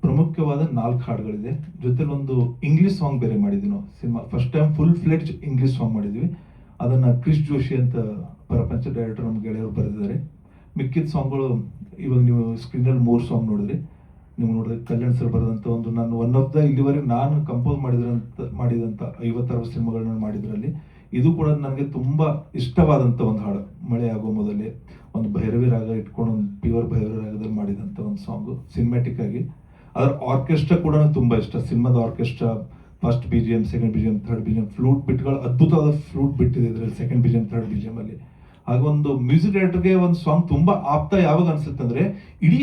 ಪ್ರಮುಖವಾದ 4 ಹಾಡುಗಳಿದೆ. ಜೊತೆಲಿ ಒಂದು ಇಂಗ್ಲಿಷ್ ಸಾಂಗ್ ಬೇರೆ ಮಾಡಿದ್ವಿ ನಾವು. Cinema first time full fledge English song ಮಾಡಿದ್ವಿ. ಅದನ್ನ ಕ್ರಿಸ್ ಜೋಶಿ ಅಂತ ಪ್ರಪಂಚ ಡೈರೆಕ್ಟರ್ ನಮ್ಮ ಗೆಳೆಯರು ಬರೆದಿದ್ದಾರೆ. ಮಿಕ್ಕಿದ ಸಾಂಗ್ಗಳು ಇವಾಗ ನೀವು ಸ್ಕ್ರೀನಲ್ಲಿ 3 ಸಾಂಗ್ ನೋಡಿದ್ರಿ. ನೀವು ನೋಡಿದ್ರೆ ಕಲ್ಯಾಣ್ ಸರ್ ಬರೆದಂಥ ಒಂದು ನಾನು ಒನ್ ಆಫ್ ದ ಇಲ್ಲಿವರೆಗೆ ನಾನು ಕಂಪೋಸ್ ಮಾಡಿದಂಥ 50-60 ಸಿನಿಮಾಗಳನ್ನ ಮಾಡಿದ್ರಲ್ಲಿ ಇದು ಕೂಡ ನನಗೆ ತುಂಬ ಇಷ್ಟವಾದಂಥ ಒಂದು ಹಾಡು. ಮಳೆ ಆಗೋ ಮೊದಲೇ ಒಂದು ಭೈರವಿ ರಾಗ ಇಟ್ಕೊಂಡು ಒಂದು ಪ್ಯೂರ್ ಭೈರವಿ ರಾಗದಲ್ಲಿ ಮಾಡಿದಂಥ ಒಂದು ಸಾಂಗು ಸಿನಿಮ್ಯಾಟಿಕ್ ಆಗಿ. ಅದರ ಆರ್ಕೆಸ್ಟ್ರಾ ಕೂಡ ತುಂಬ ಇಷ್ಟ. ಸಿನಿಮಾದ orchestra first BGM, second BGM, third BGM, flute ಬಿಟ್ಗಳು ಅದ್ಭುತವಾದ ಫ್ಲೂಟ್ ಬಿಟ್ಟಿದೆ ಇದರಲ್ಲಿ ಸೆಕೆಂಡ್ BGM, ಥರ್ಡ್ BGM ಅಲ್ಲಿ. ಹಾಗೆ ಒಂದು ಮ್ಯೂಸಿಕ್ ಡೈರೆಕ್ಟರ್ಗೆ ಒಂದು ಸಾಂಗ್ ತುಂಬಾ ಆಪ್ತ ಯಾವಾಗ ಅನ್ಸುತ್ತೆ ಅಂದ್ರೆ ಇಡೀ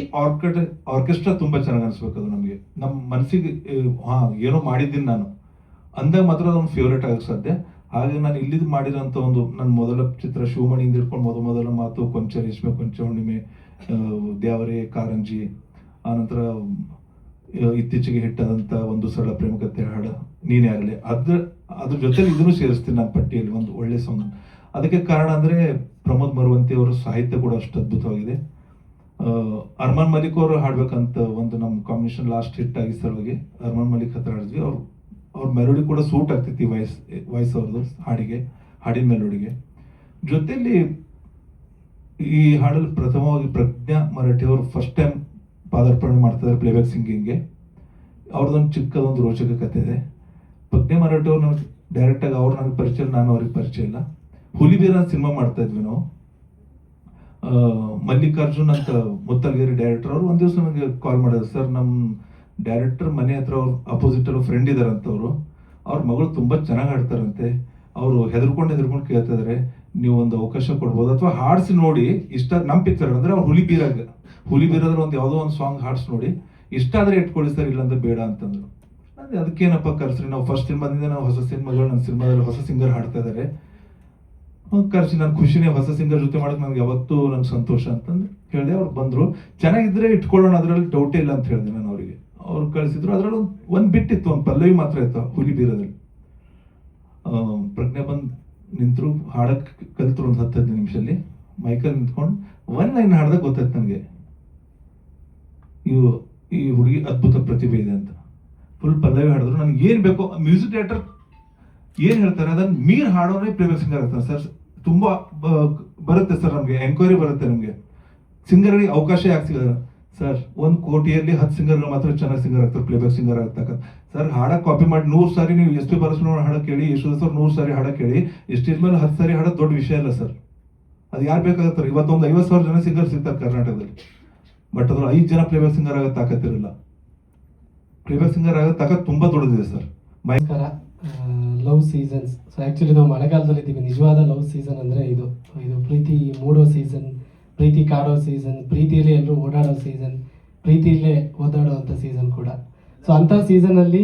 ಆರ್ಕೆಸ್ಟ್ರಾ ತುಂಬಾ ಚೆನ್ನಾಗಿ ಅನ್ಸ್ಬೇಕು. ಅದು ನಮಗೆ ನಮ್ಮ ಮನಸ್ಸಿಗೆ ಏನೋ ಮಾಡಿದ್ದೀನಿ ನಾನು ಅಂದಾಗ ಮಾತ್ರ ಅದೊಂದು ಫೇವ್ರೇಟ್ ಆಗಕ್ಕೆ ಸಾಧ್ಯ. ಹಾಗೆ ನಾನು ಇಲ್ಲಿದ್ದು ಮಾಡಿರೋಂಥ ಒಂದು ನನ್ನ ಮೊದಲ ಚಿತ್ರ ಶಿವಮಣಿಯಿಂದ ಹಿಡ್ಕೊಂಡು ಮೊದಲ ಮಾತು, ಕೊಂಚ ರೇಷ್ಮೆ, ಕೊಂಚ ಹುಣ್ಣಿಮೆ, ದ್ಯಾವರೆ, ಕಾರಂಜಿ, ಆನಂತರ ಇತ್ತೀಚೆಗೆ ಹಿಟ್ಟಾದಂಥ ಒಂದು ಸರಳ ಪ್ರೇಮಕತೆ ಹಾಡು ನೀನ್ ಯಾರಲೆ, ಅದ್ರ ಜೊತೆ ಇದನ್ನು ಸೇರಿಸ್ತೀನಿ ನನ್ನ ಪಟ್ಟಿಯಲ್ಲಿ ಒಂದು ಒಳ್ಳೆ ಸಾಂಗ್. ಅದಕ್ಕೆ ಕಾರಣ ಅಂದ್ರೆ ಪ್ರಮೋದ್ ಮರುವಂತಿ ಅವರ ಸಾಹಿತ್ಯ ಕೂಡ ಅಷ್ಟು ಅದ್ಭುತವಾಗಿದೆ. ಅರ್ಮಾನ್ ಮಲಿಕ್ ಅವರು ಹಾಡ್ಬೇಕಂತ ಒಂದು ನಮ್ಮ ಕಾಂಬಿನೇಷನ್ ಲಾಸ್ಟ್ ಹಿಟ್ ಆಗಿ ಸಲುವಾಗಿ ಅರ್ಮಾನ್ ಮಲಿಕ್ ಹತ್ರ ಹಾಡಿದ್ವಿ. ಅವ್ರ ಮೆಲೋಡಿ ಕೂಡ ಸೂಟ್ ಆಗ್ತೈತಿ ವಾಯ್ಸ್ ಅವ್ರದ್ದು ಹಾಡಿನ ಮೆಲೋಡಿಗೆ. ಜೊತೆಲಿ ಈ ಹಾಡಲ್ಲಿ ಪ್ರಥಮವಾಗಿ ಪ್ರಜ್ಞಾ ಮರಾಠಿ ಅವರು ಫಸ್ಟ್ ಟೈಮ್ ಪಾದಾರ್ಪಣೆ ಮಾಡ್ತಿದ್ದಾರೆ ಪ್ಲೇಬ್ಯಾಕ್ ಸಿಂಗಿಂಗ್ಗೆ. ಅವ್ರದ್ದೊಂದು ಚಿಕ್ಕದೊಂದು ರೋಚಕ ಕಥೆ ಇದೆ. ಪ್ರಜ್ಞಾ ಮರಾಠಿ ಅವ್ರು ನನಗೆ ಡೈರೆಕ್ಟಾಗಿ ಅವ್ರು ನನಗೆ ಪರಿಚಯ, ನಾನು ಅವ್ರಿಗೆ ಪರಿಚಯ ಇಲ್ಲ. ಹುಲಿಬೀರ ಸಿನಿಮಾ ಮಾಡ್ತಾ ಇದ್ವಿ ನಾವು. ಮಲ್ಲಿಕಾರ್ಜುನ್ ಅಂತ ಮುತ್ತಲ್ಗೇರಿ ಡೈರೆಕ್ಟರ್ ಅವರು ಒಂದ್ ದಿವಸ ನನಗೆ ಕಾಲ್ ಮಾಡಿದ್ರು. ಸರ್, ನಮ್ಮ ಡೈರೆಕ್ಟರ್ ಮನೆ ಹತ್ರ ಅವ್ರು ಅಪೋಸಿಟ್ ಅಲ್ಲಿ ಫ್ರೆಂಡ್ ಇದಾರಂತವ್ರು, ಅವ್ರ ಮಗಳು ತುಂಬಾ ಚೆನ್ನಾಗಿ ಹಾಡ್ತಾರಂತೆ, ಅವರು ಹೆದರ್ಕೊಂಡು ಕೇಳ್ತಾ ಇದಾರೆ, ನೀವು ಒಂದು ಅವಕಾಶ ಕೊಡ್ಬೋದು ಅಥವಾ ಹಾಡ್ಸಿ ನೋಡಿ ಇಷ್ಟ. ನಮ್ಮ ಪಿಕ್ಚರ್ ಅಂದ್ರೆ ಅವ್ರು ಹುಲಿಬೀರದ್ರ ಒಂದು ಯಾವುದೋ ಒಂದು ಸಾಂಗ್ ಹಾಡ್ಸಿ ನೋಡಿ ಇಷ್ಟ ಆದ್ರೆ ಇಟ್ಕೊಳ್ಳಿ ಸರ್, ಇಲ್ಲಾಂದ್ರೆ ಬೇಡ ಅಂತಂದ್ರು. ಅದಕ್ಕೇನಪ್ಪ ಕರ್ಸ್ರಿ, ನಾವು ಫಸ್ಟ್ ಸಿನಿಮಾದಿಂದ ನಾವು ಹೊಸ ಸಿನಿಮಾಗಳು, ನನ್ನ ಸಿನಿಮಾದಲ್ಲಿ ಹೊಸ ಸಿಂಗರ್ ಹಾಡ್ತಾ ಇದಾರೆ, ಕರ್ಸಿ ನನ್ನ ಖುಷಿನೇ, ಹೊಸ ಸಿಂಗರ್ ಜೊತೆ ಮಾಡಕ್ ನನಗೆ ಯಾವತ್ತೂ ನನ್ಗೆ ಸಂತೋಷ ಅಂತಂದು ಹೇಳಿದೆ. ಅವ್ರು ಬಂದ್ರು, ಚೆನ್ನಾಗಿದ್ರೆ ಇಟ್ಕೊಳ್ಳೋಣ, ಅದ್ರಲ್ಲಿ ಡೌಟೇ ಇಲ್ಲ ಅಂತ ಹೇಳಿದೆ ನಾನು ಅವರಿಗೆ. ಅವ್ರು ಕಳಿಸಿದ್ರು. ಅದ್ರಲ್ಲಿ ಒಂದ್ ಬಿಟ್ಟಿತ್ತು, ಒಂದು ಪಲ್ಲವಿ ಮಾತ್ರ ಇತ್ತು ಹುಲಿಬೀರದಲ್ಲಿ. ಪ್ರಜ್ಞೆ ಬಂದು ನಿಂತರು, ಹಾಡಕ್ ಕಲ್ತರು ಒಂದು 10-15 ನಿಮಿಷದಲ್ಲಿ. ಮೈಕಲ್ಲಿ ನಿಂತ್ಕೊಂಡು ಒಂದ್ ಲೈನ್ ಹಾಡ್ದಾಗ ಗೊತ್ತಾಯ್ತು ನನಗೆ ಈ ಹುಡುಗಿ ಅದ್ಭುತ ಪ್ರತಿಭೆ ಇದೆ ಅಂತ. ಫುಲ್ ಪಲ್ಲವಿ ಹಾಡಿದ್ರು. ನನಗೆ ಏನ್ ಬೇಕೋ ಮ್ಯೂಸಿಕ್ ಡೈರೆಕ್ಟರ್ ಏನ್ ಹೇಳ್ತಾರೆ ಅದನ್ನ ಮೀರ್ ಹಾಡೋನೇ ಪ್ಲೇಬ್ಯಾಕ್ ಸಿಂಗರ್ ಆಗ್ತಾರೆ ಸರ್. ತುಂಬಾ ಬರುತ್ತೆ ಸರ್, ನಮ್ಗೆ ಎನ್ಕ್ವೈರಿ ಬರುತ್ತೆ, ನಮ್ಗೆ ಸಿಂಗರ್ಗೆ ಅವಕಾಶ ಯಾಕೆ ಸಿಗಲ್ಲ ಸರ್? 1 ಕೋಟಿಯಲ್ಲಿ 10 ಸಿಂಗರ್ಗಳು ಮಾತ್ರ ಚೆನ್ನಾಗಿ ಸಿಂಗರ್ ಆಗ್ತಾರೆ, ಪ್ಲೇಬ್ಯಾಕ್ ಸಿಂಗರ್ ಆಗ್ತಕ್ಕ ಸರ್. ಹಾಡಕ್ ಕಾಪಿ ಮಾಡಿ 100 ಸಾರಿ ನೀವು SP ಬಾಲಸುಬ್ರಹ್ಮಣ್ಯಂ ಹಾಡಕ್ ಕೇಳಿ, ಯಶೋಧ ಸರ್ 100 ಸಾರಿ ಹಾಡಕ್ ಕೇಳಿ, ಸ್ಟೇಜ್ ಮೇಲೆ 10 ಸಾರಿ ಹಾಡೋದು ದೊಡ್ಡ ವಿಷಯ ಇಲ್ಲ ಸರ್. ಅದು ಯಾರು ಬೇಕಾಗತ್ತಾರೆ? ಇವತ್ತೊಂದು 50,000 ಜನ ಸಿಂಗರ್ ಸಿಗ್ತಾರೆ ಕರ್ನಾಟಕದಲ್ಲಿ, ಬಟ್ ಅದ್ರ 5 ಜನ ಪ್ಲೇಬ್ಯಾಕ್ ಸಿಂಗರ್ ಆಗೋ ತಾಕತ್ತಿರಲ್ಲ. ಪ್ಲೇಬ್ಯಾಕ್ ಸಿಂಗರ್ ಆಗೋ ತಾಕತ್ ತುಂಬಾ ದೊಡ್ಡದಿದೆ sir. Love seasons. So actually ನಾವು ಮಳೆಗಾಲದಲ್ಲಿ ಇದ್ದೀವಿ. ನಿಜವಾದ ಲವ್ ಸೀಸನ್ ಅಂದರೆ ಇದು ಪ್ರೀತಿ ಮೂಡೋ ಸೀಸನ್, ಪ್ರೀತಿ ಕಾಡೋ ಸೀಸನ್, ಪ್ರೀತಿಯಲ್ಲಿ ಎಲ್ಲರೂ ಓಡಾಡೋ ಸೀಸನ್, ಪ್ರೀತಿಯಲ್ಲೇ ಓದಾಡೋವಂಥ ಸೀಸನ್ ಕೂಡ. ಸೊ ಅಂಥ ಸೀಸನಲ್ಲಿ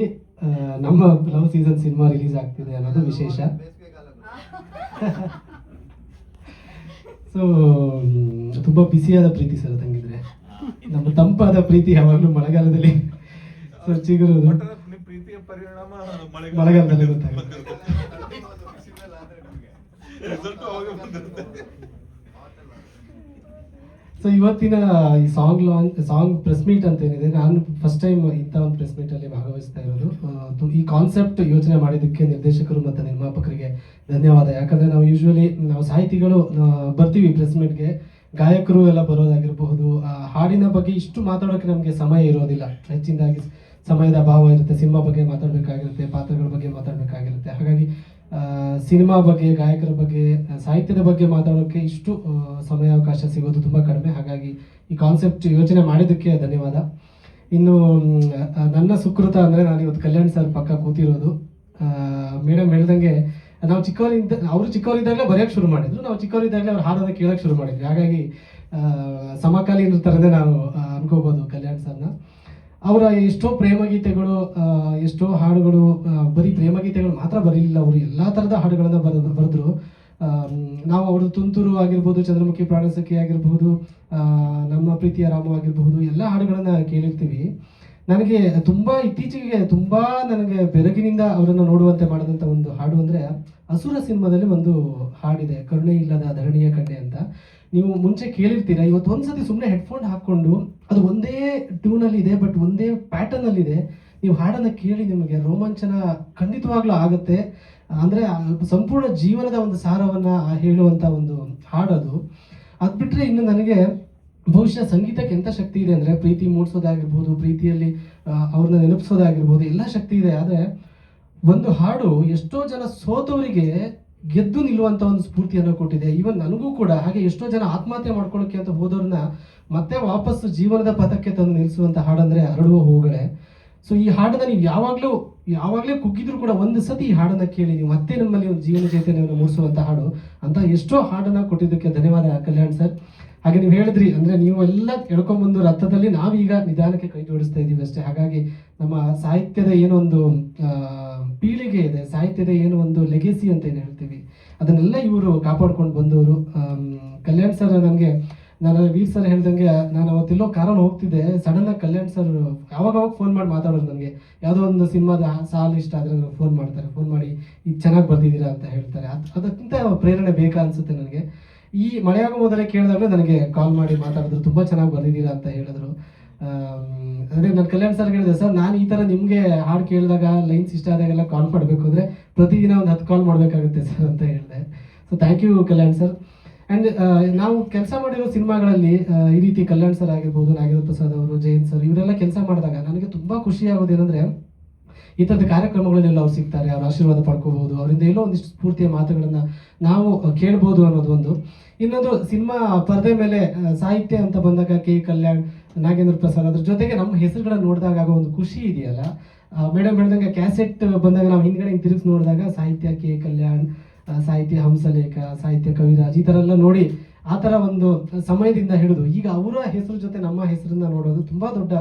ನಮ್ಮ ಲವ್ ಸೀಸನ್ ಸಿನಿಮಾ ರಿಲೀಸ್ ಆಗ್ತಿದೆ ಅನ್ನೋದು ವಿಶೇಷ. ಸೊ ತುಂಬ ಬಿಸಿಯಾದ ಪ್ರೀತಿ ಸರ್ ಅದಂಗಿದ್ರೆ. ನಮ್ಮ ತಂಪಾದ ಪ್ರೀತಿ ಯಾವಾಗಲೂ ಮಳೆಗಾಲದಲ್ಲಿ ಸೊ ಚಿಗುರೋದು, ಮಳೆಗಾಲದಲ್ಲಿ ಗೊತ್ತಾಗುತ್ತೆ. ಸೊ ಇವತ್ತಿನ ಈ ಸಾಂಗ್ ಪ್ರೆಸ್ ಮೀಟ್ ಅಂತ ಏನಿದೆ, ನಾನು ಫಸ್ಟ್ ಟೈಮ್ ಇಂಥ ಒಂದು ಪ್ರೆಸ್ ಮೀಟ್ ಅಲ್ಲಿ ಭಾಗವಹಿಸ್ತಾ ಇರೋದು. ಈ ಕಾನ್ಸೆಪ್ಟ್ ಯೋಚನೆ ಮಾಡಿದ್ದಕ್ಕೆ ನಿರ್ದೇಶಕರು ಮತ್ತು ನಿರ್ಮಾಪಕರಿಗೆ ಧನ್ಯವಾದ. ಯಾಕಂದ್ರೆ ನಾವು ಯೂಶ್ವಲಿ ಸಾಹಿತಿಗಳು ಬರ್ತೀವಿ ಪ್ರೆಸ್ ಮೀಟ್ಗೆ, ಗಾಯಕರು ಎಲ್ಲ ಬರೋದಾಗಿರಬಹುದು, ಹಾಡಿನ ಬಗ್ಗೆ ಇಷ್ಟು ಮಾತಾಡೋಕೆ ನಮಗೆ ಸಮಯ ಇರೋದಿಲ್ಲ. ಹೆಚ್ಚಿನದಾಗಿ ಸಮಯದ ಅಭಾವ ಇರುತ್ತೆ. ಸಿನಿಮಾ ಬಗ್ಗೆ ಮಾತಾಡಬೇಕಾಗಿರುತ್ತೆ, ಪಾತ್ರಗಳ ಬಗ್ಗೆ ಮಾತಾಡಬೇಕಾಗಿರುತ್ತೆ. ಹಾಗಾಗಿ ಸಿನಿಮಾ ಬಗ್ಗೆ, ಗಾಯಕರ ಬಗ್ಗೆ, ಸಾಹಿತ್ಯದ ಬಗ್ಗೆ ಮಾತಾಡೋಕ್ಕೆ ಇಷ್ಟು ಸಮಯಾವಕಾಶ ಸಿಗೋದು ತುಂಬ ಕಡಿಮೆ. ಹಾಗಾಗಿ ಈ ಕಾನ್ಸೆಪ್ಟ್ ಯೋಚನೆ ಮಾಡಿದ್ದಕ್ಕೆ ಧನ್ಯವಾದ. ಇನ್ನು ನನ್ನ ಸುಕೃತ ಅಂದರೆ ನಾನು ಇವತ್ತು ಕಲ್ಯಾಣ್ ಸರ್ ಪಕ್ಕ ಕೂತಿರೋದು. ಮೇಡಮ್ ಹೇಳ್ದಂಗೆ ನಾವು ಅವರು ಚಿಕ್ಕವರಿದ್ದಾಗಲೇ ಬರೆಯೋಕ್ಕೆ ಶುರು ಮಾಡಿದ್ರು, ನಾವು ಚಿಕ್ಕವರಿದ್ದಾಗಲೇ ಅವ್ರು ಹಾಡೋದನ್ನ ಕೇಳೋಕ್ಕೆ ಶುರು ಮಾಡಿದ್ವಿ. ಹಾಗಾಗಿ ಸಮಕಾಲೀನ ಥರನೇ ನಾವು ಅನ್ಕೋಬೋದು ಕಲ್ಯಾಣ್ ಸರ್ನ. ಅವರ ಎಷ್ಟೋ ಪ್ರೇಮಗೀತೆಗಳು, ಎಷ್ಟೋ ಹಾಡುಗಳು, ಬರೀ ಪ್ರೇಮಗೀತೆಗಳು ಮಾತ್ರ ಬರೀಲಿಲ್ಲ, ಅವರು ಎಲ್ಲ ಥರದ ಹಾಡುಗಳನ್ನು ಬರೆದ್ರು. ನಾವು ಅವ್ರದ್ದು ತುಂತುರು ಆಗಿರ್ಬೋದು, ಚಂದ್ರಮುಖಿ ಪ್ರಾಣಸಖಿ ಆಗಿರ್ಬೋದು, ನಮ್ಮ ಪ್ರೀತಿಯ ರಾಮ ಆಗಿರಬಹುದು, ಎಲ್ಲ ಹಾಡುಗಳನ್ನು ಕೇಳಿರ್ತೀವಿ. ನನಗೆ ತುಂಬ ಇತ್ತೀಚೆಗೆ ನನಗೆ ಬೆರಗಿನಿಂದ ಅವರನ್ನು ನೋಡುವಂತೆ ಮಾಡಿದಂಥ ಒಂದು ಹಾಡು ಅಂದರೆ ಅಸುರ ಸಿನಿಮಾದಲ್ಲಿ ಒಂದು ಹಾಡಿದೆ, ಕರುಣೆ ಇಲ್ಲದ ಧರಣಿಯ ಕಣ್ಣೆ ಅಂತ. ನೀವು ಮುಂಚೆ ಕೇಳಿರ್ತೀರಾ, ಇವತ್ತು ಒಂದ್ಸತಿ ಸುಮ್ಮನೆ ಹೆಡ್ಫೋನ್ ಹಾಕ್ಕೊಂಡು ಅದು ಒಂದೇ ಟ್ಯೂನಲ್ಲಿ ಇದೆ, ಬಟ್ ಒಂದೇ ಪ್ಯಾಟರ್ನಲ್ಲಿ ಇದೆ, ನೀವು ಹಾಡನ್ನು ಕೇಳಿ ನಿಮಗೆ ರೋಮಾಂಚನ ಖಂಡಿತವಾಗ್ಲೂ ಆಗುತ್ತೆ. ಅಂದರೆ ಸಂಪೂರ್ಣ ಜೀವನದ ಒಂದು ಸಾರವನ್ನು ಹೇಳುವಂಥ ಒಂದು ಹಾಡದು. ಅದು ಬಿಟ್ಟರೆ ಇನ್ನು ನನಗೆ ಬಹುಶಃ ಸಂಗೀತಕ್ಕೆ ಎಂಥ ಶಕ್ತಿ ಇದೆ ಅಂದರೆ, ಪ್ರೀತಿ ಮೂಡಿಸೋದಾಗಿರ್ಬೋದು, ಪ್ರೀತಿಯಲ್ಲಿ ಅವ್ರನ್ನ ನೆನಪಿಸೋದಾಗಿರ್ಬೋದು, ಎಲ್ಲ ಶಕ್ತಿ ಇದೆ. ಆದರೆ ಒಂದು ಹಾಡು ಎಷ್ಟೋ ಜನ ಸೋತವರಿಗೆ ಗೆದ್ದು ನಿಲ್ಲುವಂಥ ಒಂದು ಸ್ಫೂರ್ತಿಯನ್ನು ಕೊಟ್ಟಿದೆ. ಈವನ್ ನನಗೂ ಕೂಡ ಹಾಗೆ ಎಷ್ಟೋ ಜನ ಆತ್ಮಹತ್ಯೆ ಮಾಡ್ಕೊಳ್ಳೋಕೆ ಅಂತ ಹೋದವ್ರನ್ನ ಮತ್ತೆ ವಾಪಸ್ ಜೀವನದ ಪಥಕ್ಕೆ ತಂದು ನಿಲ್ಲಿಸುವಂಥ ಹಾಡಂದರೆ ಅರಳುವ ಹೂಗಳೇ. ಸೊ ಈ ಹಾಡನ್ನ ನೀವು ಯಾವಾಗಲೇ ಕುಗ್ಗಿದ್ರು ಕೂಡ ಒಂದು ಸತಿ ಈ ಹಾಡನ್ನ ಕೇಳಿ, ನೀವು ಮತ್ತೆ ನಮ್ಮಲ್ಲಿ ಒಂದು ಜೀವನ ಚೈತನ್ಯವನ್ನು ಮೂಡಿಸುವಂಥ ಹಾಡು ಅಂತ ಎಷ್ಟೋ ಹಾಡನ್ನ ಕೊಟ್ಟಿದ್ದಕ್ಕೆ ಧನ್ಯವಾದ ಕಲ್ಯಾಣ್ ಸರ್. ಹಾಗೆ ನೀವು ಹೇಳಿದ್ರಿ ಅಂದರೆ, ನೀವು ಎಲ್ಲ ಎಳ್ಕೊಂಡ್ಬಂದು ರಥದಲ್ಲಿ ನಾವೀಗ ನಿಧಾನಕ್ಕೆ ಕೈ ಜೋಡಿಸ್ತಾ ಇದ್ದೀವಿ ಅಷ್ಟೇ. ಹಾಗಾಗಿ ನಮ್ಮ ಸಾಹಿತ್ಯದ ಏನೊಂದು ಪೀಳಿಗೆ ಇದೆ, ಸಾಹಿತ್ಯದ ಏನೋ ಒಂದು ಲೆಗೆಸಿ ಅಂತ ಏನು ಹೇಳ್ತೀವಿ, ಅದನ್ನೆಲ್ಲ ಇವರು ಕಾಪಾಡ್ಕೊಂಡು ಬಂದವರು. ಕಲ್ಯಾಣ್ ಸರ್ ನನಗೆ, ನಾನು ವೀರ್ ಸರ್ ಹೇಳ್ದಂಗೆ, ನಾನು ಅವತ್ತೆಲ್ಲೋ ಕಾರಲ್ಲಿ ಹೋಗ್ತಿದ್ದೆ, ಸಡನ್ನಾಗಿ ಕಲ್ಯಾಣ್ ಸರ್ ಯಾವಾಗ ಫೋನ್ ಮಾಡಿ ಮಾತಾಡೋರು ನನಗೆ. ಯಾವುದೋ ಒಂದು ಸಿನಿಮಾದ ಸಾಲು ಇಷ್ಟ ಆದರೆ ನನಗೆ ಫೋನ್ ಮಾಡ್ತಾರೆ, ಫೋನ್ ಮಾಡಿ ಈಗ ಚೆನ್ನಾಗಿ ಬರ್ದಿದ್ದೀರಾ ಅಂತ ಹೇಳ್ತಾರೆ. ಅದಕ್ಕಿಂತ ಪ್ರೇರಣೆ ಬೇಕಾ ಅನಿಸುತ್ತೆ ನನಗೆ. ಈ ಮಳೆಯಾಗೋ ಮೊದಲೇ ಕೇಳಿದಾಗಲೂ ನನಗೆ ಕಾಲ್ ಮಾಡಿ ಮಾತಾಡಿದ್ರು, ತುಂಬ ಚೆನ್ನಾಗಿ ಬರ್ದಿದ್ದೀರಾ ಅಂತ ಹೇಳಿದ್ರು. ಅದೇ ನಾನು ಕಲ್ಯಾಣ್ ಸರ್ ಹೇಳಿದೆ, ಸರ್ ನಾನು ಈ ಥರ ನಿಮಗೆ ಹಾಡು ಕೇಳಿದಾಗ ಲೈನ್ಸ್ ಇಷ್ಟ ಆದಾಗೆಲ್ಲ ಕಾಲ್ ಮಾಡಬೇಕು ಅಂದರೆ ಪ್ರತಿದಿನ ಒಂದು 10 ಕಾಲ್ ಮಾಡಬೇಕಾಗುತ್ತೆ ಸರ್ ಅಂತ ಹೇಳಿದೆ. So thank you Kalyan sir. And ನಾವು ಕೆಲಸ ಮಾಡಿರೋ ಸಿನಿಮಾಗಳಲ್ಲಿ ಈ ರೀತಿ ಕಲ್ಯಾಣ್ ಸರ್ ಆಗಿರ್ಬೋದು, ನಾಗೇಂದ್ರ ಪ್ರಸಾದ್ ಅವರು, ಜಯಂತ್ ಸರ್, ಇವರೆಲ್ಲ ಕೆಲಸ ಮಾಡಿದಾಗ ನನಗೆ ತುಂಬ ಖುಷಿ ಆಗೋದೇನೆಂದರೆ, ಈ ಥರದ ಕಾರ್ಯಕ್ರಮಗಳಲ್ಲೆಲ್ಲ ಅವ್ರು ಸಿಗ್ತಾರೆ, ಅವ್ರ ಆಶೀರ್ವಾದ ಪಡ್ಕೋಬೋದು, ಅವರಿಂದ ಎಲ್ಲೋ ಒಂದಿಷ್ಟು ಸ್ಫೂರ್ತಿಯ ಮಾತುಗಳನ್ನು ನಾವು ಕೇಳ್ಬೋದು ಅನ್ನೋದು ಒಂದು. ಇನ್ನೊಂದು, ಸಿನಿಮಾ ಪರದೆ ಮೇಲೆ ಸಾಹಿತ್ಯ ಅಂತ ಬಂದಾಗ ಕೆ ಕಲ್ಯಾಣ್, ನಾಗೇಂದ್ರ ಪ್ರಸಾದ್, ಅದ್ರ ಜೊತೆಗೆ ನಮ್ಮ ಹೆಸರುಗಳನ್ನ ನೋಡಿದಾಗ ಆಗೋ ಒಂದು ಖುಷಿ ಇದೆಯಲ್ಲ. ಮೇಡಮ್ ಹೇಳ್ದಂಗೆ ಕ್ಯಾಸೆಟ್ ಬಂದಾಗ ನಾವು ಹಿಂದ್ಗಡೆ ತಿರುಗಿಸಿ ನೋಡಿದಾಗ ಸಾಹಿತ್ಯ ಕೆ ಕಲ್ಯಾಣ್, ಸಾಹಿತ್ಯ ಹಂಸಲೇಖ, ಸಾಹಿತ್ಯ ಕವಿರಾಜ್, ಈ ಥರ ಎಲ್ಲ ನೋಡಿ ಆ ಥರ ಒಂದು ಸಮಯದಿಂದ ಹಿಡಿದು ಈಗ ಅವರ ಹೆಸರು ಜೊತೆ ನಮ್ಮ ಹೆಸರನ್ನ ನೋಡೋದು ತುಂಬ ದೊಡ್ಡ